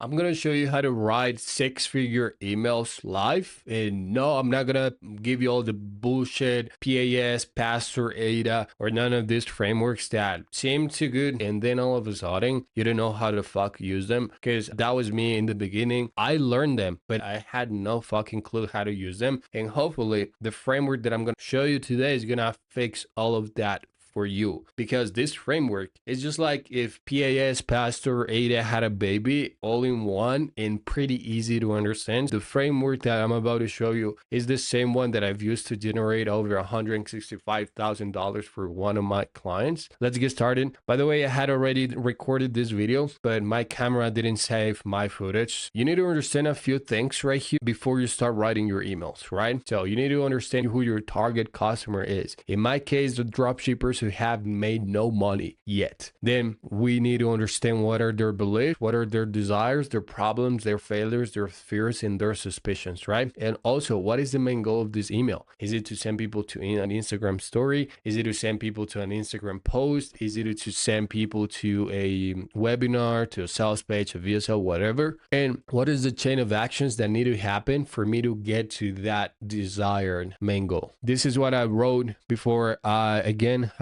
I'm gonna show you how to write six-figure emails live. And no, I'm not gonna give you all the bullshit PAS, Pastor, AIDA, or none of these frameworks that seem too good, and then all of a sudden you don't know how to fuck use them. Because that was me in the beginning. I learned them, but I had no fucking clue how to use them. And hopefully, the framework that I'm gonna show you today is gonna fix all of that for you, because this framework is just like if PAS, Pastor, AIDA had a baby all in one and pretty easy to understand. The framework that I'm about to show you is the same one that I've used to generate over $165,000 for one of my clients. Let's get started. By the way, I had already recorded this video, but my camera didn't save my footage. You need to understand a few things right here before you start writing your emails, right? So you need to understand who your target customer is. In my case, the dropshippers who have made no money yet. Then we need to understand what are their beliefs, what are their desires, their problems, their failures, their fears, and their suspicions, right? And also, what is the main goal of this email? Is it to send people to an Instagram story? Is it to send people to an Instagram post? Is it to send people to a webinar, to a sales page, a VSL, whatever? And what is the chain of actions that need to happen for me to get to that desired main goal? This is what I wrote before I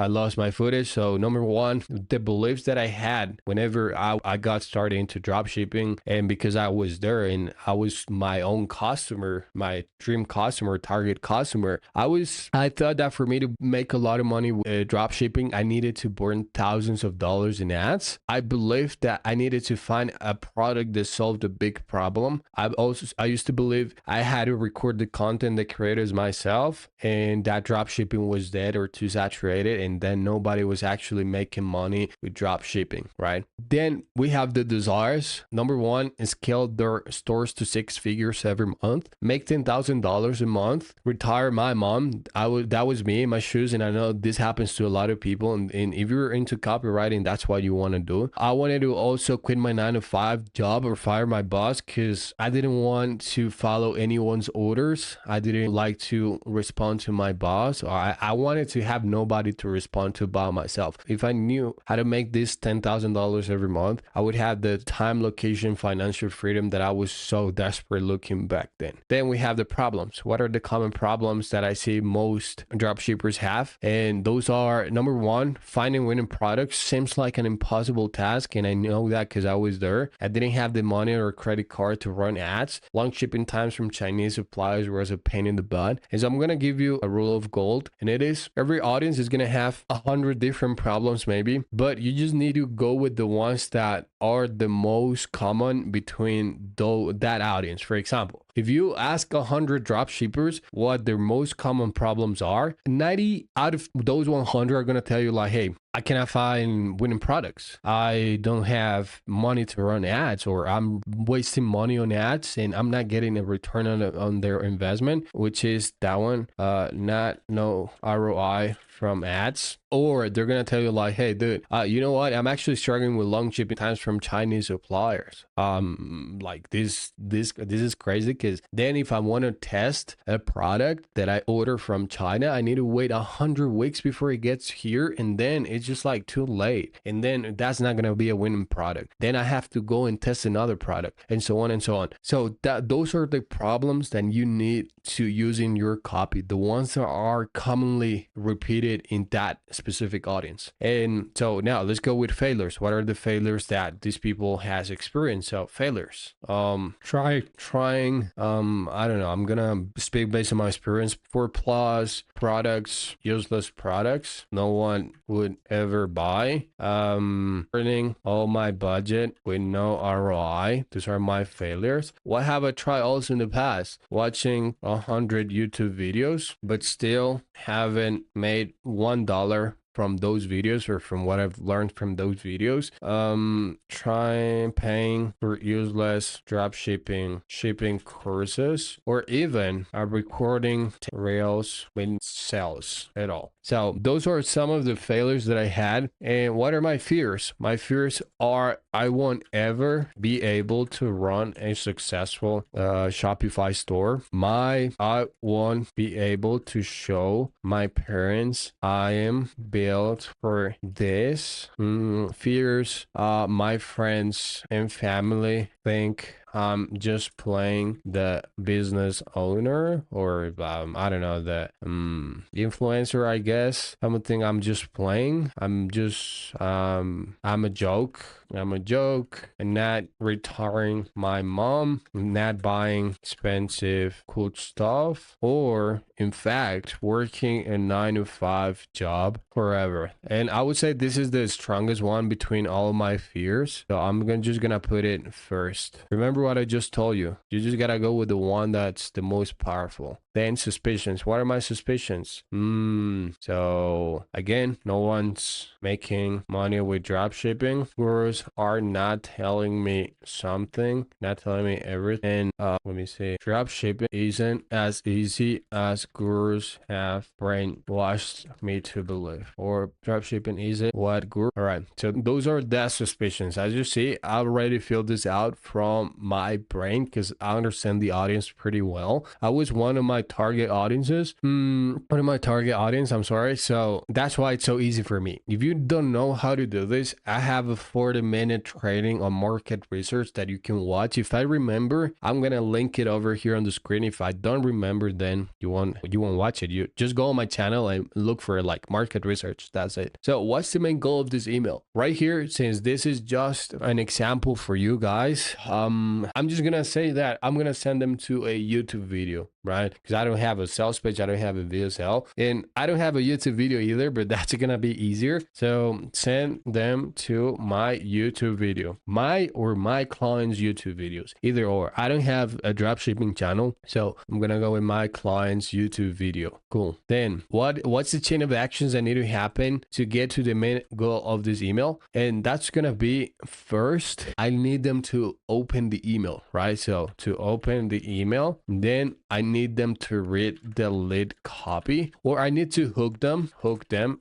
lost my footage. So number one, the beliefs that I had whenever I got started into dropshipping, and because I was there and I was my own customer, my dream customer, target customer, I thought that for me to make a lot of money with dropshipping, I needed to burn thousands of dollars in ads. I believed that I needed to find a product that solved a big problem. I used to believe I had to record the content, the creators myself, and that dropshipping was dead or too saturated, and then nobody was actually making money with drop shipping, right? Then we have the desires. Number one is scale their stores to six figures every month, make $10,000 a month, retire my mom. That was me in my shoes, and I know this happens to a lot of people. And if you're into copywriting, that's what you want to do. I wanted to also quit my 9-to-5 job or fire my boss because I didn't want to follow anyone's orders. I didn't like to respond to my boss. I wanted to have nobody to respond to by myself. If I knew how to make this $10,000 every month, I would have the time, location, financial freedom that I was so desperate looking back then. Then we have the problems. What are the common problems that I see most dropshippers have? And those are, number one, finding winning products seems like an impossible task, and I know that because I was there. I didn't have the money or credit card to run ads. Long shipping times from Chinese suppliers was a pain in the butt. And so I'm going to give you a rule of gold, and it is every audience is going to have 100 different problems maybe, but you just need to go with the ones that are the most common between that audience. For example, if you ask 100 dropshippers what their most common problems are, 90 out of those 100 are going to tell you like, hey, I cannot find winning products. I don't have money to run ads, or I'm wasting money on ads and I'm not getting a return on their investment, which is that one, no ROI from ads. Or they're going to tell you like, hey, dude, you know what? I'm actually struggling with long shipping times from Chinese suppliers. Like this is crazy, because then if I want to test a product that I order from China, I need to wait 100 weeks before it gets here. And then it's just like too late. And then that's not going to be a winning product. Then I have to go and test another product, and so on and so on. So those are the problems that you need to use in your copy. The ones that are commonly repeated in that specific audience. And so now let's go with failures. What are the failures that these people has experienced? So failures, trying, I don't know, I'm gonna speak based on my experience. 4+ products, useless products no one would ever buy, earning all my budget with no ROI. Those are my failures. What have I tried also in the past? Watching 100 YouTube videos, but still haven't made $1 from those videos, or from what I've learned from those videos. Trying paying for useless drop shipping courses, or even recording rails with sales at all. So those are some of the failures that I had. And what are my fears? My fears are I won't ever be able to run a successful Shopify store. I won't be able to show my parents I am built for this. Fears my friends and family think I'm just playing the business owner, or I don't know, the influencer, I guess. I would think I'm just playing. I'm a joke. I'm a joke, and not retiring my mom, not buying expensive cool stuff, or in fact working a 9 to 5 job forever. And I would say this is the strongest one between all of my fears. So I'm just gonna put it first. Remember what I just told you. You just gotta go with the one that's the most powerful. Then suspicions. What are my suspicions? So again, no one's making money with drop shipping. Gurus are not telling me something, not telling me everything. And let me see. Drop shipping isn't as easy as gurus have brainwashed me to believe. Or drop shipping isn't what guru. All right. So those are the suspicions. As you see, I already filled this out from my brain because I understand the audience pretty well. I was one of my target audiences. I'm sorry. So that's why it's so easy for me. If you don't know how to do this, I have a 40-minute training on market research that you can watch. If I remember, I'm gonna link it over here on the screen. If I don't remember, then you won't watch it. You just go on my channel and look for like market research. That's it. So what's the main goal of this email? Right here, since this is just an example for you guys, I'm just gonna say that I'm gonna send them to a YouTube video, right? Because I don't have a sales page, I don't have a VSL, and I don't have a YouTube video either, but that's gonna be easier. So send them to my YouTube video, my client's YouTube videos, either or. I don't have a dropshipping channel, so I'm gonna go with my client's YouTube video. Cool. Then what's the chain of actions that need to happen to get to the main goal of this email? And that's gonna be, first, I need them to open the email, right? So to open the email, then I need them to read the lead copy, or I need to hook them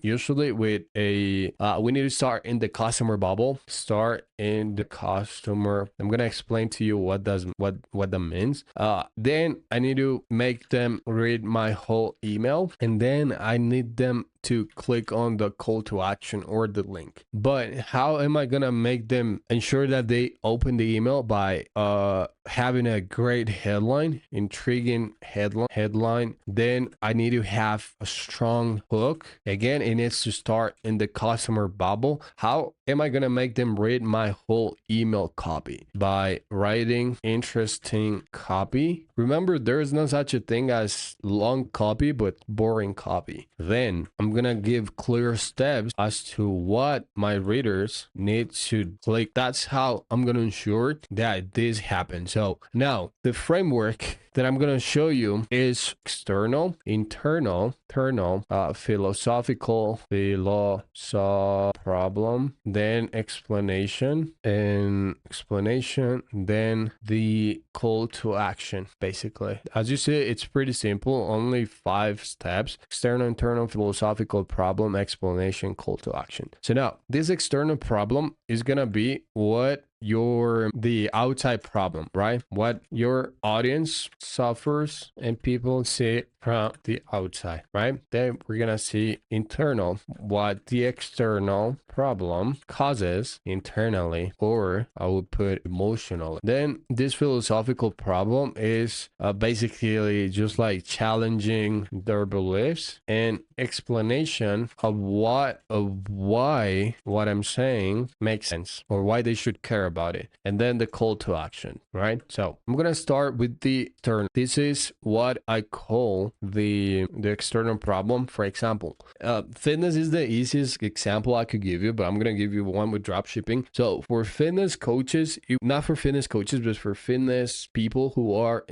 usually with a we need to start in the customer bubble. I'm gonna explain to you what that means. Then I need to make them read my whole email, and then I need them to click on the call to action or the link. But how am I gonna make them ensure that they open the email? By having a great headline, intriguing headline. Then I need to have a strong hook. Again, it needs to start in the customer bubble. How am I gonna make them read my whole email copy? By writing interesting copy. Remember, there is no such a thing as long copy, but boring copy. Then I'm gonna give clear steps as to what my readers need to click. That's how I'm gonna ensure that this happens. So now the framework that I'm going to show you is external, internal, philosophical, problem, then explanation, then the call to action. Basically, as you see, it's pretty simple, only 5 steps: external, internal, philosophical, problem, explanation, call to action. So now this external problem is going to be the outside problem, right? What your audience suffers and people see from the outside, right? Then we're gonna see internal, what the external problem causes internally, or I would put emotionally. Then this philosophical problem is basically just like challenging their beliefs, and explanation of why what I'm saying makes sense, or why they should care about it. And then the call to action, right? So I'm gonna start with the external. This is what I call the external problem. For example, fitness is the easiest example I could give you, but I'm gonna give you one with drop shipping. So for fitness coaches, not for fitness coaches, but for fitness people who are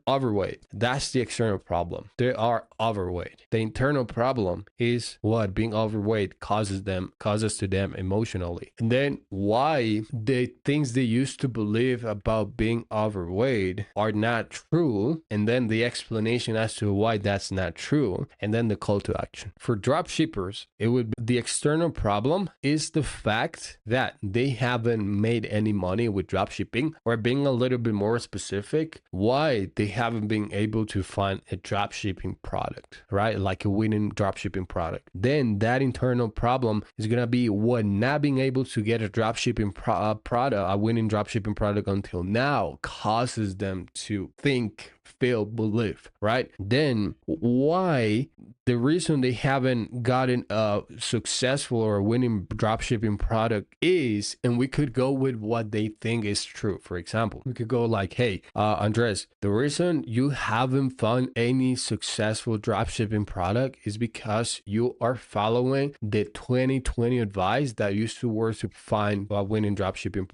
overweight, that's the external problem. They are overweight. The internal problem is what being overweight causes to them emotionally. And then why maybe the things they used to believe about being overweight are not true, and then the explanation as to why that's not true, and then the call to action. For drop shippers, it would be the external problem is the fact that they haven't made any money with drop shipping, or being a little bit more specific, why they haven't been able to find a drop shipping product, right? Like a winning drop shipping product. Then that internal problem is gonna be what not being able to get a drop shipping product, a winning drop shipping product until now, causes them to think, feel, believe, right? Then why the reason they haven't gotten a successful or winning dropshipping product is, and we could go with what they think is true. For example, we could go like, hey, Andres, the reason you haven't found any successful dropshipping product is because you are following the 2020 advice that used to work to find winning dropshipping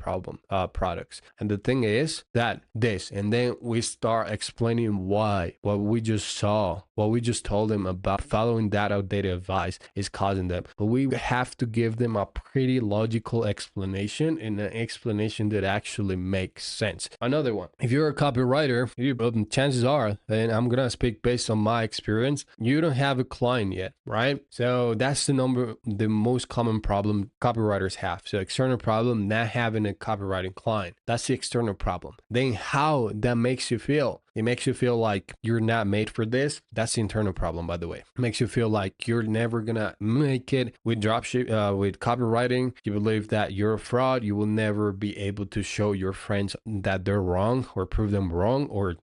products. And the thing is that this, and then we start explaining why what we just saw, what we just told them about following that outdated advice is causing them. But we have to give them a pretty logical explanation, and an explanation that actually makes sense. Another one, if you're a copywriter, chances are, and I'm gonna speak based on my experience, you don't have a client yet, right? So that's the most common problem copywriters have. So external problem, not having a copywriting client. That's the external problem. Then how that makes you feel. It makes you feel like you're not made for this. That's the internal problem, by the way. It makes you feel like you're never gonna make it with dropship, with copywriting. You believe that you're a fraud. You will never be able to show your friends that they're wrong or prove them wrong. Or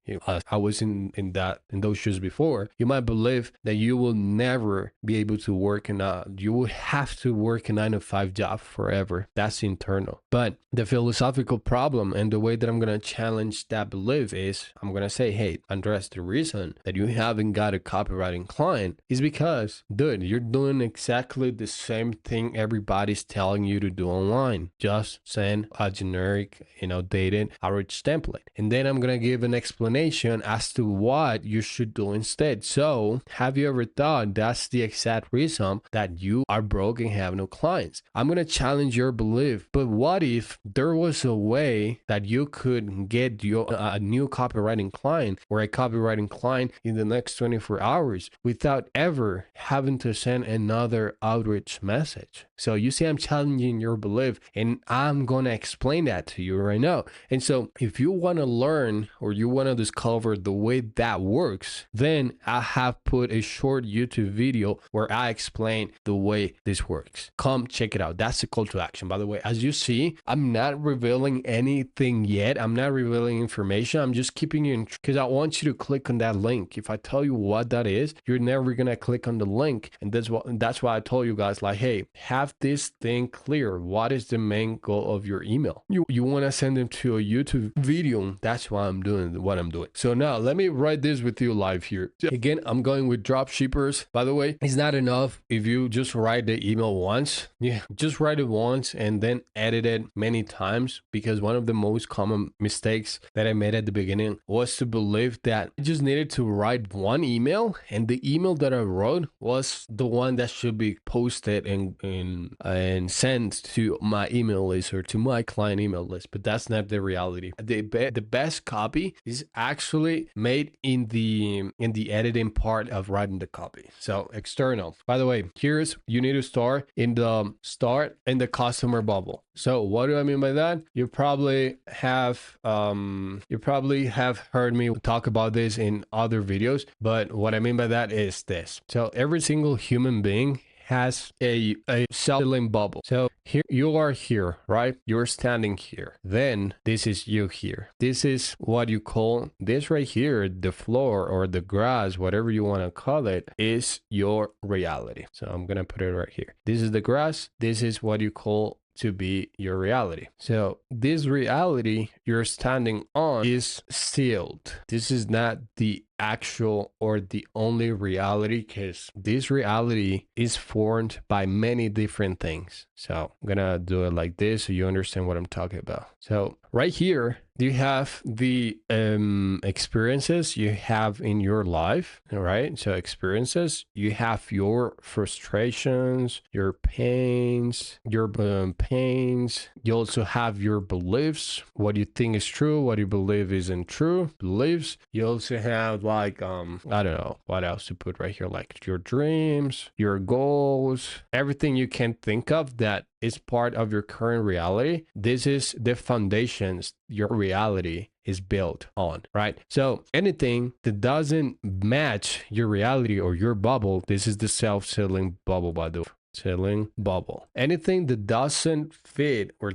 I was in those shoes before. You might believe that you will never be able to work you will have to work a 9-to-5 job forever. That's internal. But the philosophical problem and the way that I'm gonna challenge that belief is I'm gonna say, hey, Andres, the reason that you haven't got a copywriting client is because, dude, you're doing exactly the same thing everybody's telling you to do online. Just send a generic, dated average template. And then I'm going to give an explanation as to what you should do instead. So have you ever thought that's the exact reason that you are broke and have no clients? I'm going to challenge your belief. But what if there was a way that you could get a new copywriting client or a copywriting client in the next 24 hours without ever having to send another outreach message? So you see, I'm challenging your belief, and I'm going to explain that to you right now. And so if you want to learn or you want to discover the way that works, then I have put a short YouTube video where I explain the way this works. Come check it out. That's the call to action. By the way, as you see, I'm not revealing anything yet. I'm not revealing information. I'm just keeping you in, because I want you to click on that link. If I tell you what that is, you're never going to click on the link. And that's why I told you guys, like, hey, have this thing clear. What is the main goal of your email? You want to send them to a YouTube video. That's why I'm doing what I'm doing. So now let me write this with you live here. Again, I'm going with drop shippers. By the way, it's not enough if you just write the email once. Yeah, just write it once and then edit it many times, because one of the most common mistakes that I made at the beginning was to believe that I just needed to write one email, and the email that I wrote was the one that should be posted and sent to my email list or to my client email list. But that's not the reality. The best copy is actually made in the editing part of writing the copy. So external. By the way, you need to start in the customer bubble. So what do I mean by that? You probably have heard me talk about this in other videos, but what I mean by that is this. So every single human being has a self-filling bubble. So here you are here, right? You're standing here. Then this is you here. This is what you call this right here, the floor or the grass, whatever you want to call it, is your reality. So I'm gonna put it right here. This is the grass. This is what you call to be your reality. So this reality you're standing on is sealed. This is not the actual or the only reality, because this reality is formed by many different things. So I'm gonna do it like this so you understand what I'm talking about. So right here, you have the experiences you have in your life, right? So experiences, you have your frustrations, your pains, you also have your beliefs, what you think is true, what you believe isn't true, beliefs. You also have like I don't know what else to put right here, like your dreams, your goals, everything you can think of that is part of your current reality. This is the foundations your reality is built on, right? So anything that doesn't match your reality or your bubble, this is the self-sealing bubble, by the way. Sealing bubble. Anything that doesn't fit or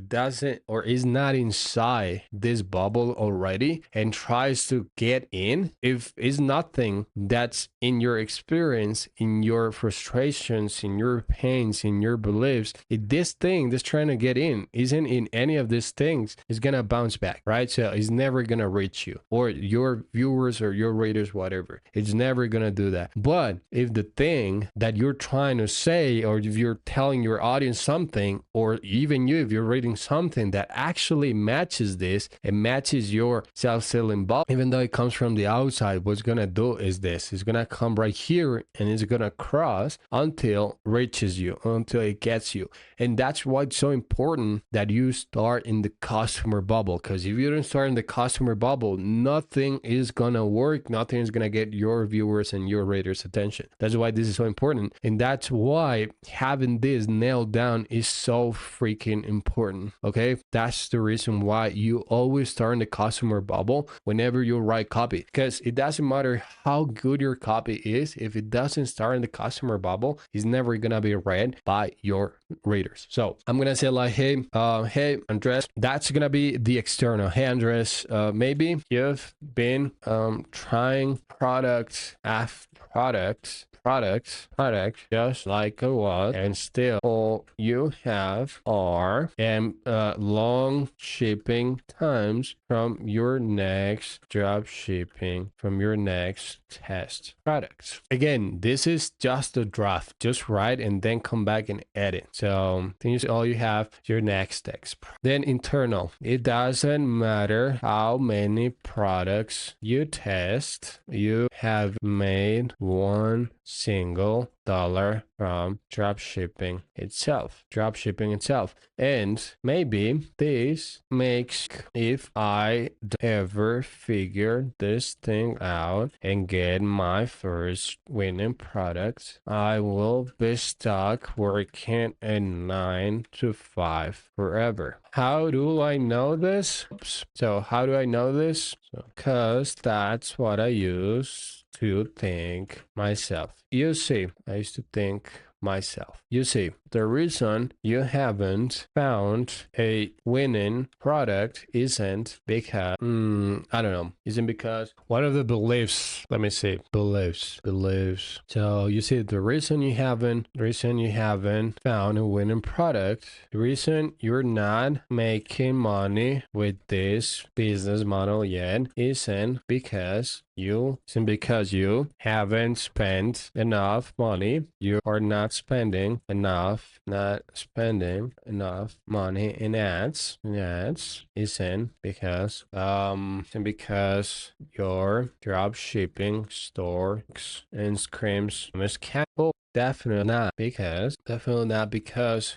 is not inside this bubble already and tries to get in, if it's nothing that's in your experience, in your frustrations, in your pains, in your beliefs, if this thing that's trying to get in isn't in any of these things, it's gonna bounce back, right? So it's never gonna reach you or your viewers or your readers, whatever. It's never gonna do that. But if the thing that you're trying to say, or if you're telling your audience something, or even you, if you're reading something that actually matches this, it matches your self-sealing bubble, even though it comes from the outside, what's gonna do is this. It's gonna come right here and it's gonna cross until it reaches you, until it gets you. And that's why it's so important that you start in the customer bubble, because if you don't start in the customer bubble, nothing is gonna work, nothing is gonna get your viewers and your readers' attention. That's why this is so important, and that's why having this nailed down is so freaking important. Okay, that's the reason why you always start in the customer bubble whenever you write copy, because it doesn't matter how good your copy is, if it doesn't start in the customer bubble, it's never gonna be read by your readers. So I'm gonna say like, hey Andres, that's gonna be the external. Hey Andres, maybe you've been trying products after products just like I was, and still all you have are long shipping times from your next drop shipping, from your next test products. Again, this is just a draft. Just write and then come back and edit. So things, all you have your next text. Then internal, it doesn't matter how many products you test, you have made $1 from drop shipping itself. And maybe this makes, if I ever figure this thing out and get my first winning product, I will be stuck working a 9 to 5 forever. How do I know this? So how do I know this? Because that's what I use to think myself. You see, I used to think myself. You see, the reason you haven't found a winning product isn't because, isn't because one of the beliefs, let me see, beliefs. So you see, the reason you haven't found a winning product, the reason you're not making money with this business model yet isn't because you haven't spent enough money. You are not spending enough money in ads. Isn't because your drop shipping store and screams miscountable. Definitely not because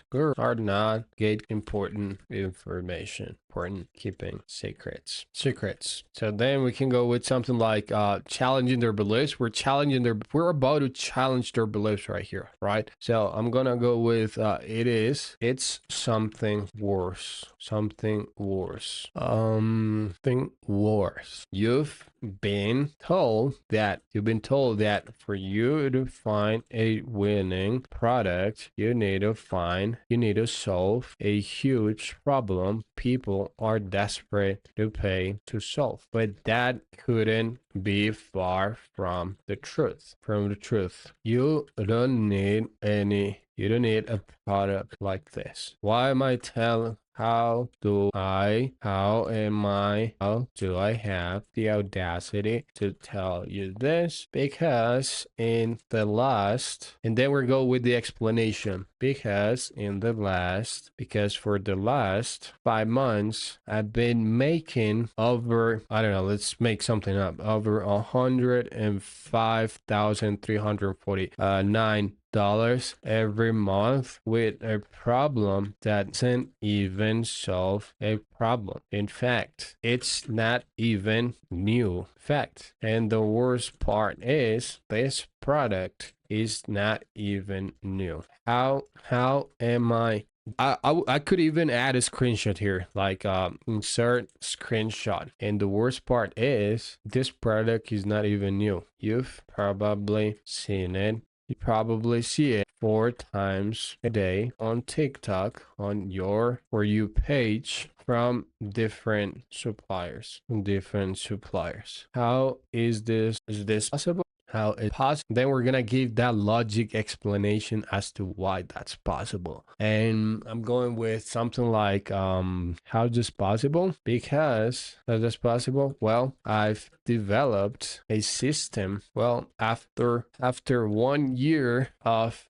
girls are not get important information, important keeping secrets. So then we can go with something like challenging their beliefs. We're about to challenge their beliefs right here, right? So I'm gonna go with it's something worse. You've been told that for you to find a winning product, you need to solve a huge problem people are desperate to pay to solve. But that couldn't be far from the truth. You don't need a product like this. Why am I telling how do I have the audacity to tell you this? Because in the last, and then we go with the explanation. Because for the last 5 months, I've been making over, I don't know, let's make something up, over $105,349 every month with a problem that doesn't even solve a problem. In fact, it's not even new fact. And the worst part is this product is not even new. How am I could even add a screenshot here, like insert screenshot. And the worst part is this product is not even new. You've probably seen it. You probably see it 4 times a day on TikTok on your For You page from different suppliers. How is this possible? How it's possible? Then we're gonna give that logic explanation as to why that's possible. And I'm going with something like how is this possible? Because how is this possible? Well, I've developed a system. Well, after 1 year of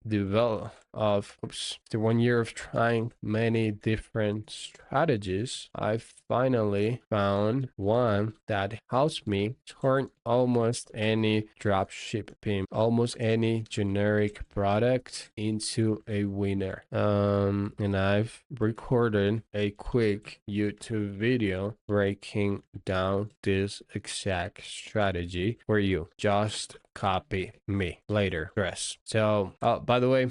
after 1 year of trying many different strategies, I finally found one that helps me turn almost any drop shipping, almost any generic product into a winner. And I've recorded a quick YouTube video breaking down this exact strategy for you. Just copy me later. Dress. So, by the way,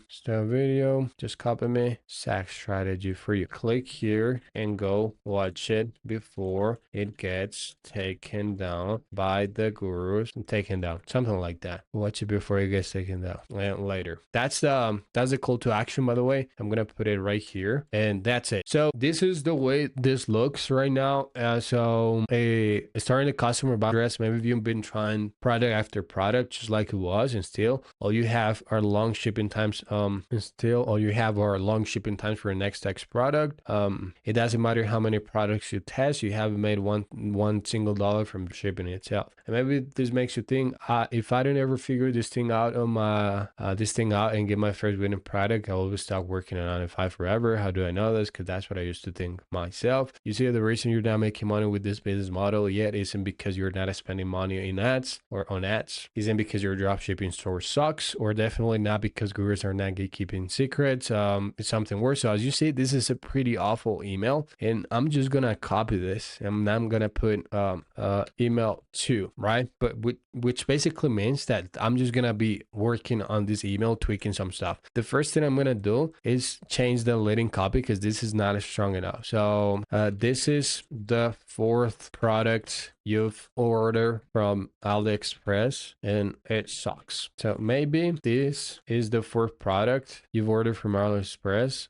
start video, just copy me. Exact strategy for you. Click here and go watch it before it gets taken down by the gurus. Taken down, something like that. Watch it before it gets taken down later. That's the call to action, by the way. I'm gonna put it right here, and that's it. So this is the way this looks right now. So starting the customer address. Maybe you've been trying product after product, just like it was, and still all you have are long shipping times. For your next product. It doesn't matter how many products you test, you haven't made one single dollar from shipping itself. And maybe this makes you think, if I don't ever figure this thing out and get my first winning product, I will stop working on 9 to 5 forever. How do I know this? Because that's what I used to think myself. You see, the reason you're not making money with this business model yet isn't because you're not spending money in ads or on ads, isn't because your dropshipping store sucks, or definitely not because gurus are not gatekeeping secrets. It's something worse. So as you see, this is a pretty awful email, and I'm just gonna copy this and I'm gonna put email 2, right? But which basically means that I'm just gonna be working on this email, tweaking some stuff. The first thing I'm gonna do is change the leading copy because this is not strong enough. So this is the 4th product you've ordered from AliExpress and it sucks. So maybe this is the 4th product you've ordered from AliExpress,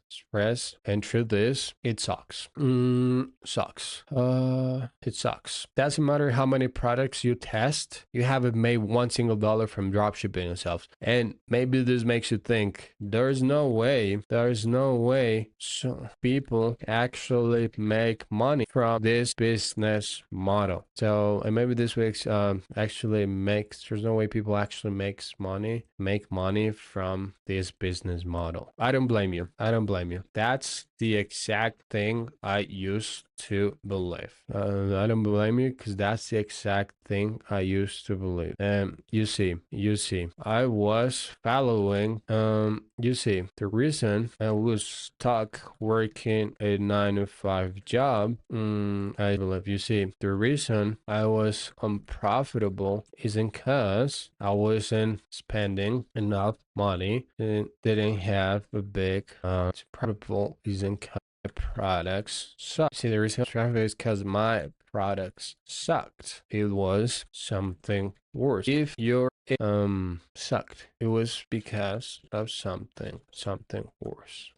and through this, it sucks. It sucks. Doesn't matter how many products you test, you haven't made one single dollar from dropshipping yourself. And maybe this makes you think, there's no way so people actually make money from this business model. So, and maybe this makes there's no way people actually make money from this business model. I don't blame you. That's the exact thing I used to believe. I don't blame you, because that's the exact thing I used to believe. And you see, I was following, the reason I was stuck working a 9 to 5 job, I believe, the reason I was unprofitable isn't because I wasn't spending enough money and didn't have a big profitable isn't because my products suck. See, the reason traffic is because my products sucked. It was something worse. If your sucked, it was because of something worse.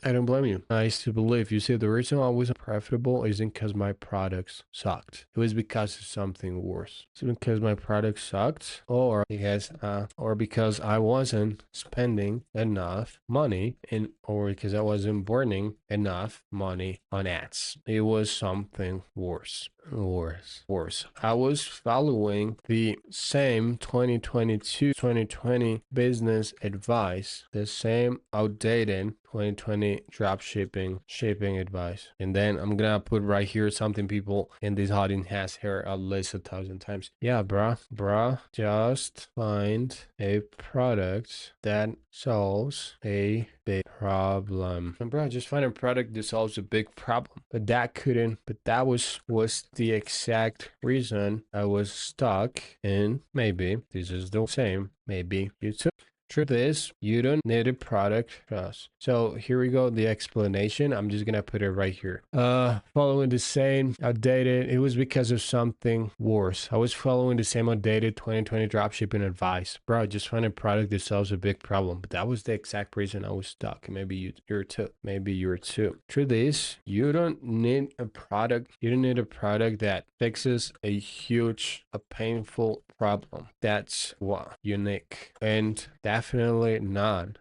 I don't blame you. I used to believe. You see, the reason I wasn't profitable isn't because my products sucked. It was because of something worse. It's because my products sucked, or because I wasn't spending enough money, or because I wasn't burning enough money on ads. It was something worse. Worse. I was following the same 2022-2020 business advice, the same outdated 2020 drop shipping advice. And then I'm gonna put right here something people in this audience has heard at least 1,000 times. Yeah, bruh, just find a product that solves a big problem. And bro, just find a product that solves a big problem. But that was the exact reason I was stuck in. Maybe this is the same. Maybe you too. Truth is, you don't need a product trust. So here we go, the explanation. I'm just gonna put it right here. Following the same outdated, it was because of something worse. I was following the same outdated 2020 dropshipping advice. Bro, just find a product that solves a big problem. But that was the exact reason I was stuck. Maybe you're too. Maybe you're too. Truth is, you don't need a product. You don't need a product that fixes a painful problem. That's what unique, and definitely not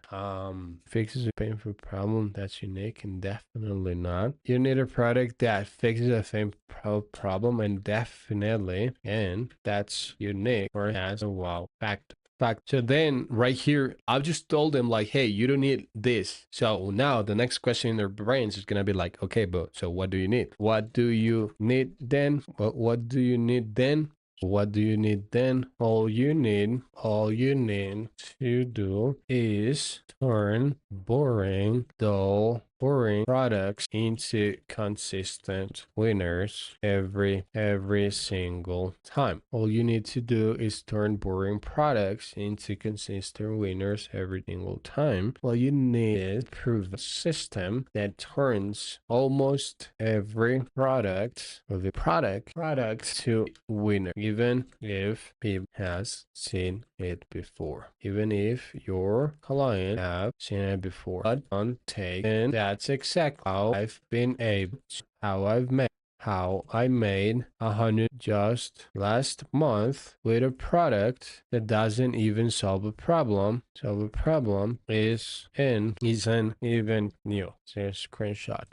fixes a painful problem. That's unique, and definitely not. You need a product that fixes a painful problem, and definitely, and that's unique or has a wow factor. So then right here, I've just told them like, hey, you don't need this. So now the next question in their brains is gonna be like, okay, but so what do you need? What do you need then? What do you need then? What do you need then? All you need to do is turn dull products into consistent winners every single time. All you need to do is turn boring products into consistent winners every single time. All you need is prove a system that turns almost every product to winner, even if people has seen it before, even if your client have seen it before. But don't take, and that's exactly how I made 100 just last month with a product that doesn't even solve a problem. So the problem isn't even new. So a screenshot.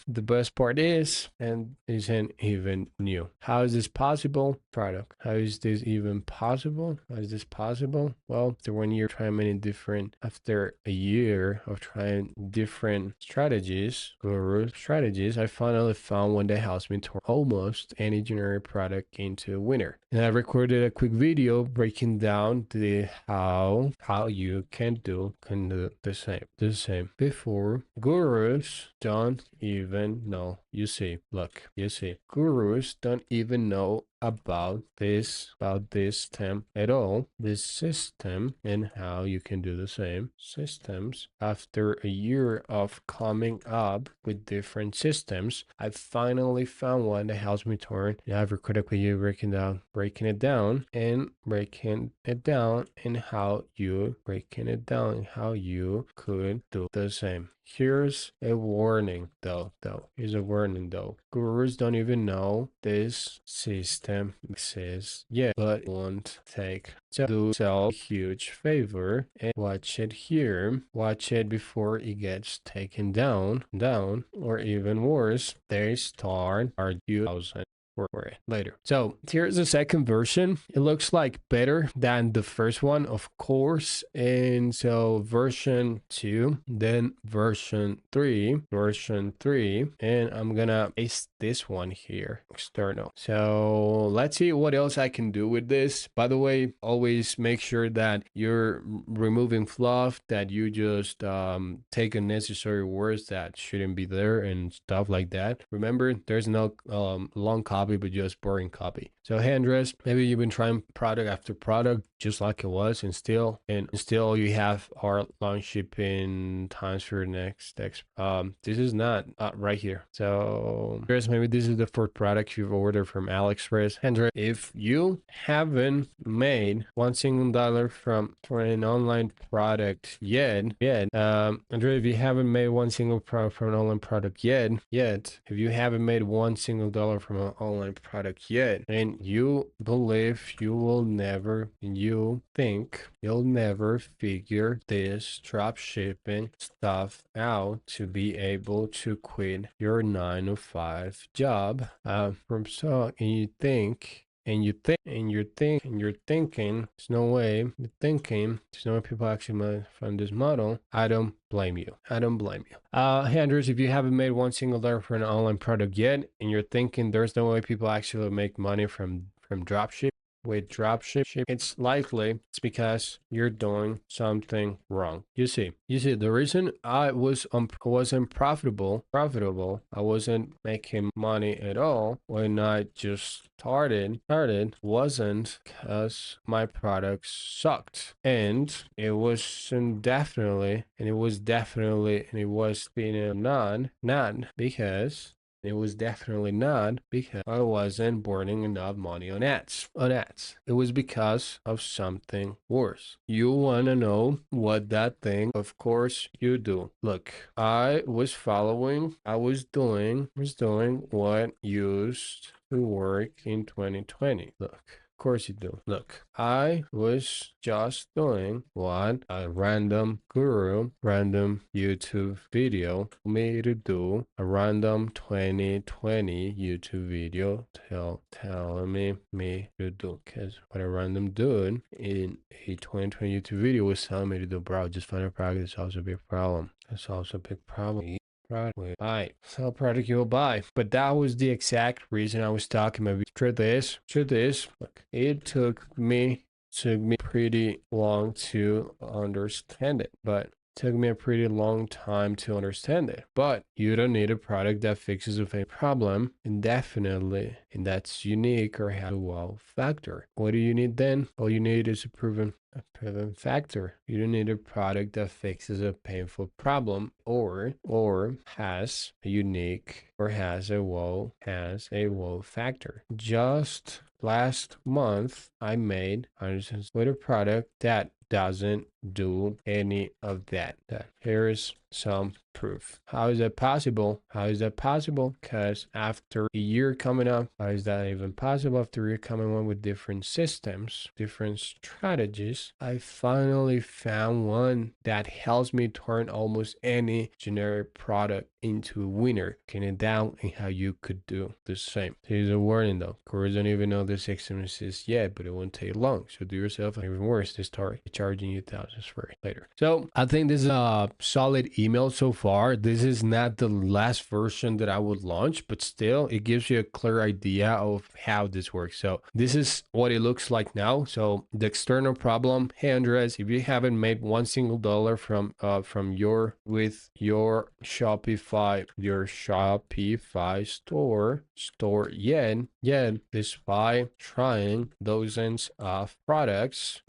The best part isn't even new. How is this possible? Product. How is this even possible? How is this possible? Well, after a year of trying different guru strategies, I finally found one that helps me turn almost any generic product into a winner. And I recorded a quick video breaking down how you can do the same. Before, gurus don't even know. You see, gurus don't even know about this stem at all, this system, and how you can do the same systems. After a year of coming up with different systems, I finally found one that helps me turn. And I've recorded with you breaking it down and how you could do the same. Here's a warning though. Gurus don't even know this system exists yet, but won't take to do yourself a huge favor and watch it here. Watch it before it gets taken down, or even worse, they start arguing for it later. So here's the second version. It looks like better than the first one, of course. And so version 2, then version 3, and I'm gonna paste this one here, external. So let's see what else I can do with this. By the way, always make sure that you're removing fluff, that you just take unnecessary words that shouldn't be there and stuff like that. Remember, there's no long copy, but just boring copy. So hey Andres, maybe you've been trying product after product, just like it was, and still you have our long shipping times for your next this is not right here. So here's maybe this is the fourth product you've ordered from AliExpress. Andrea, if you haven't made $1 from for an online product yet, Andrea, if you haven't made one single product from an online product yet, if you haven't made $1 from an online product yet, and you believe you think you'll never figure this drop shipping stuff out to be able to quit your 9 to 5 job from so and you're thinking there's no way people actually money from this model. I don't blame you. Hey Andrews, if you haven't made $1 for an online product yet and you're thinking there's no way people actually make money from dropship with dropship, it's likely it's because you're doing something wrong. You see, the reason I wasn't profitable, I wasn't making money at all when I just started wasn't because my products sucked, and it was definitely not because I wasn't burning enough money on ads. It was because of something worse. You want to know what that thing? Of course you do. Look, I was doing what used to work in 2020. Look. Of course you do. Look, I was just doing what a random YouTube video told me to do. A random 2020 YouTube video telling me to do. Because what a random dude in a 2020 YouTube video was telling me to do, bro, just find a product. That's also a big problem. Product will buy. Sell product you will buy. But that was the exact reason I was talking about. Truth is, look, it took me pretty long to understand it. But took me a pretty long time to understand it. But you don't need a product that fixes a problem indefinitely and that's unique or has a wow factor. What do you need then? All you need is a proven factor. You don't need a product that fixes a painful problem or has a unique or has a wow factor. Just last month I made with a product that doesn't do any of that. Here's some proof. How is that possible? Because after a year coming up, how is that even possible? After a year coming up with different systems, different strategies, I finally found one that helps me turn almost any generic product into a winner. Breaking it down and how you could do the same. Here's a warning though. Of course, I don't even know the system exists yet, but it won't take long. So do yourself even worse. They start charging you thousands for it later. So I think this is a solid email so far. This is not the last version that I would launch, but still it gives you a clear idea of how this works. So this is what it looks like now. So the external problem, hey Andres, if you haven't made $1 from your Shopify store yet despite trying dozens of products.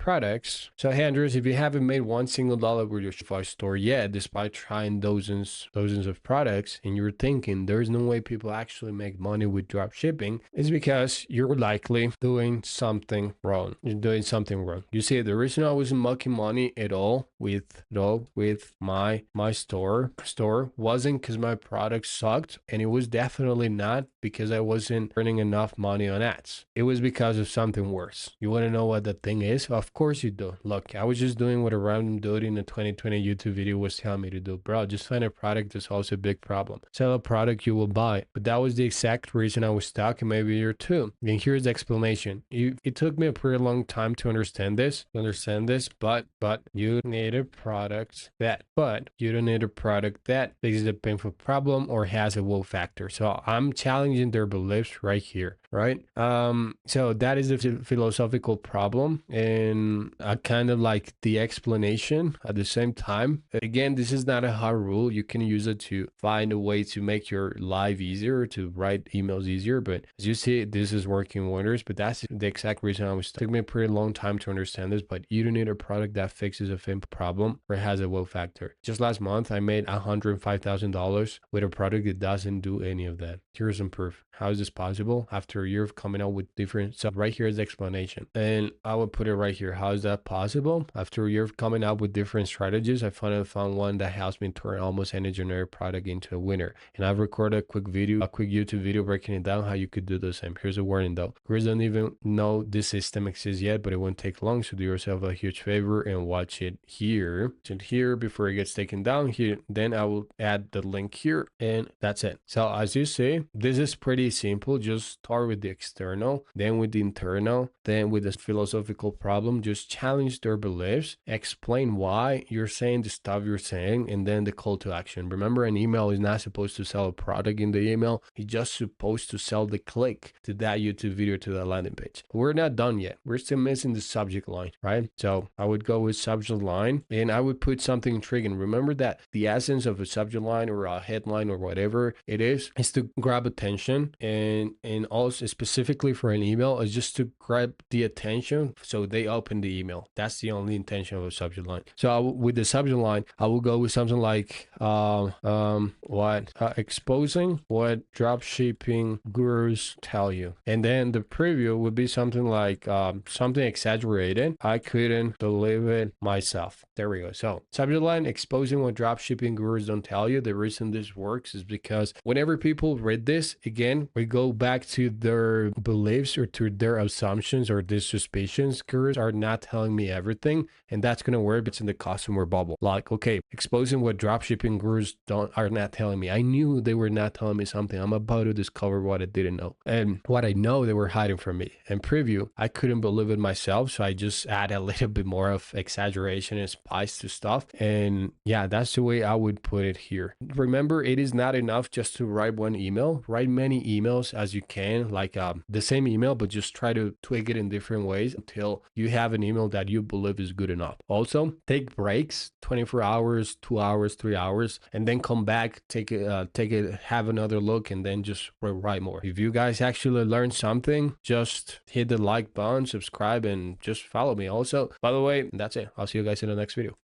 So hey Andres, if you haven't made $1 with your Shopify store yet despite trying dozens of products and you're thinking there's no way people actually make money with drop shipping, it's because you're likely doing something wrong. You see, the reason I wasn't making money at all with my store wasn't because my product sucked, and it was definitely not because I wasn't earning enough money on ads. It was because of something worse. You want to know what that thing is? Of course you do. Look, I was just doing what a random dude in a 2020 YouTube video was telling me to do. Bro, just find a product that's also a big problem. Sell a product you will buy. But that was the exact reason I was stuck, and maybe you're too. And here's the explanation. It took me a pretty long time to understand this, but you need a product that fixes a painful problem or has a wow factor. So I'm challenging their beliefs right here. right? So that is the philosophical problem, and kind of like the explanation at the same time. Again, this is not a hard rule. You can use it to find a way to make your life easier, to write emails easier. But as you see, this is working wonders. But that's the exact reason I was. It took me a pretty long time to understand this. But you don't need a product that fixes a thin problem or has a wow factor. Just last month, I made $105,000 with a product that doesn't do any of that. Here's some proof. How is this possible? After a year of coming out with different stuff, right here is the explanation. And I would put it right here. How is that possible? After a year of coming out with different strategies, I finally found one that helps me turn almost any generic product into a winner. And I've recorded a quick YouTube video breaking it down how you could do the same. Here's a warning though. Chris don't even know this system exists yet, but it won't take long. So do yourself a huge favor and watch it here. And here before it gets taken down here. Then I will add the link here, and that's it. So as you see, this is pretty simple. Just start with the external, then with the internal, then with the philosophical problem. Just challenge their beliefs, explain why you're saying the stuff you're saying, and then the call to action. Remember, an email is not supposed to sell a product in the email. It's just supposed to sell the click to that YouTube video, to that landing page. We're not done yet. We're still missing the subject line, right? So I would go with subject line, and I would put something intriguing. Remember that the essence of a subject line or a headline or whatever it is to grab attention, and also specifically for an email is just to grab the attention so they open the email. That's the only intention of a subject line. So with the subject line, I will go with something like exposing what dropshipping gurus tell you, and then the preview would be something like something exaggerated. I couldn't believe it myself. There we go. So subject line, exposing what dropshipping gurus don't tell you. The reason this works is because whenever people read this, again, we go back to their beliefs or to their assumptions or their suspicions. Gurus are not telling me everything, and that's going to work. It's in the customer bubble. Like, okay, exposing what dropshipping gurus are not telling me. I knew they were not telling me something. I'm about to discover what I didn't know. And what I know they were hiding from me. And preview, I couldn't believe it myself. So I just add a little bit more of exaggeration and spice to stuff. And yeah, that's the way I would put it here. Remember, it is not enough just to write one email. Write many emails as you can, like the same email, but just try to tweak it in different ways until you have an email that you believe is good enough. Also, take breaks, 24 hours, 2 hours, 3 hours, and then come back, take it, have another look, and then just write more. If you guys actually learned something, just hit the like button, subscribe, and just follow me. Also, by the way, that's it. I'll see you guys in the next video.